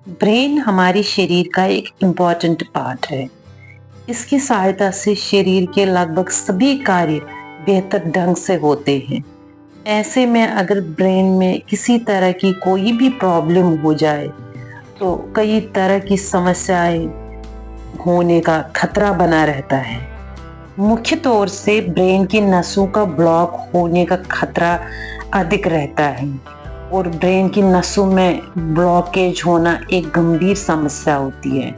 Brain हमारे शरीर का एक इम्पॉर्टेंट पार्ट है। इसकी सहायता से शरीर के लगभग सभी कार्य बेहतर ढंग से होते हैं। ऐसे में अगर ब्रेन में किसी तरह की कोई भी प्रॉब्लम हो जाए तो कई तरह की समस्याएं होने का खतरा बना रहता है। मुख्य तौर से ब्रेन की नसों का ब्लॉक होने का खतरा अधिक रहता है और ब्रेन की नसों में ब्लॉकेज होना एक गंभीर समस्या होती है।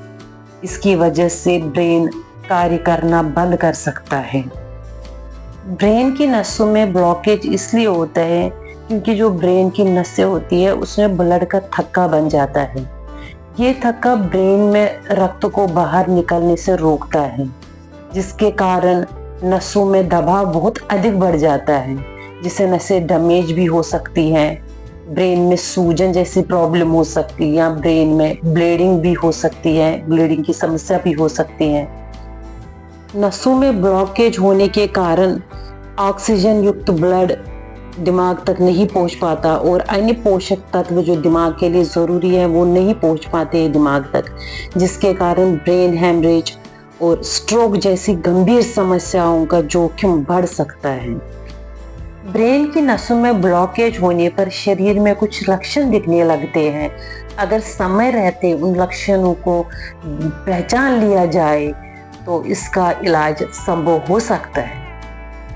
इसकी वजह से ब्रेन कार्य करना बंद कर सकता है। ब्रेन की नसों में ब्लॉकेज इसलिए होता है क्योंकि जो ब्रेन की नसें होती है उसमें ब्लड का थक्का बन जाता है। ये थक्का ब्रेन में रक्त को बाहर निकलने से रोकता है, जिसके कारण नसों में दबाव बहुत अधिक बढ़ जाता है, जिससे नसें डैमेज भी हो सकती हैं। ब्रेन में सूजन जैसी प्रॉब्लम हो सकती है या ब्रेन में ब्लीडिंग भी हो सकती है, ब्लीडिंग की समस्या भी हो सकती है। नसों में ब्लॉकेज होने के कारण ऑक्सीजन युक्त ब्लड दिमाग तक नहीं पहुंच पाता और अन्य पोषक तत्व जो दिमाग के लिए जरूरी है वो नहीं पहुंच पाते हैं दिमाग तक, जिसके कारण ब्रेन हैमरेज और स्ट्रोक जैसी गंभीर समस्याओं का जोखिम बढ़ सकता है। ब्रेन की नसों में ब्लॉकेज होने पर शरीर में कुछ लक्षण दिखने लगते हैं। अगर समय रहते उन लक्षणों को पहचान लिया जाए तो इसका इलाज संभव हो सकता है।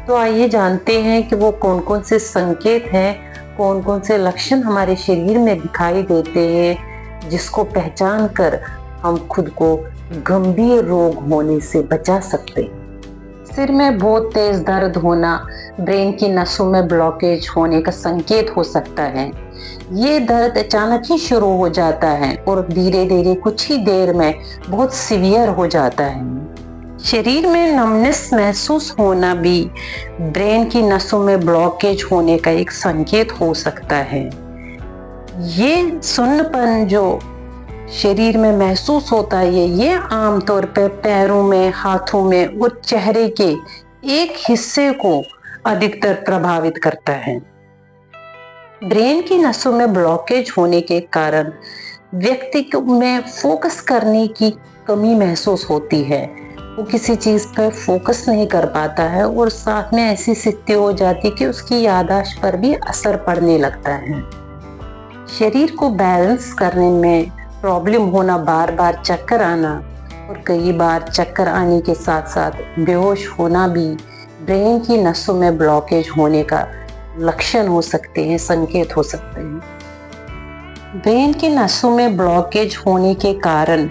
तो आइए जानते हैं कि वो कौन कौन से संकेत हैं, कौन कौन से लक्षण हमारे शरीर में दिखाई देते हैं, जिसको पहचान कर हम खुद को गंभीर रोग होने से बचा सकते हैं। सिर में बहुत तेज दर्द होना ब्रेन की नसों में ब्लॉकेज होने का संकेत हो सकता है। ये दर्द अचानक ही शुरू हो जाता है और धीरे धीरे कुछ ही देर में बहुत सीवियर हो जाता है। शरीर में नमनेस महसूस होना भी ब्रेन की नसों में ब्लॉकेज होने का एक संकेत हो सकता है। ये सुन्नपन जो शरीर में महसूस होता है ये आमतौर पर पैरों में, हाथों में और चेहरे के एक हिस्से को अधिकतर प्रभावित करता है। ब्रेन की नसों में ब्लॉकेज होने के कारण व्यक्ति में फोकस करने की कमी महसूस होती है। वो किसी चीज पर फोकस नहीं कर पाता है और साथ में ऐसी स्थिति हो जाती है कि उसकी याददाश्त पर भी असर पड़ने लगता है। शरीर को बैलेंस करने में प्रॉब्लम होना, बार बार चक्कर आना और कई बार चक्कर आने के साथ साथ बेहोश होना भी ब्रेन की नसों में ब्लॉकेज होने का लक्षण हो सकते हैं, संकेत हो सकते हैं। ब्रेन की नसों में ब्लॉकेज होने के कारण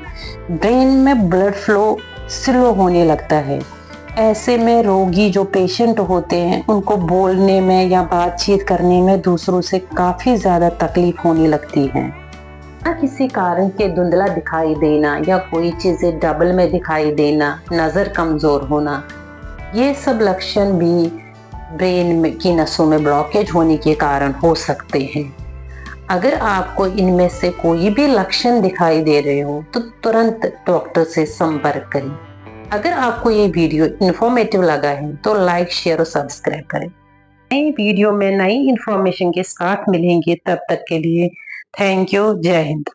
ब्रेन में ब्लड फ्लो स्लो होने लगता है। ऐसे में रोगी जो पेशेंट होते हैं उनको बोलने में या बातचीत करने में दूसरों से काफी ज्यादा तकलीफ होने लगती है। किसी कारण के धुंधला दिखाई देना या कोई चीजें डबल में दिखाई देना, नजर कमजोर होना, ये सब लक्षण भी ब्रेन की नसों में ब्लॉकेज होने के कारण हो सकते हैं। अगर आपको इनमें से कोई भी लक्षण दिखाई दे रहे हो तो तुरंत डॉक्टर से संपर्क करें। अगर आपको ये वीडियो इंफॉर्मेटिव लगा है तो लाइक, शेयर और सब्सक्राइब करें। नई वीडियो में नई इंफॉर्मेशन के साथ मिलेंगे, तब तक के लिए थैंक यू। जय हिंद।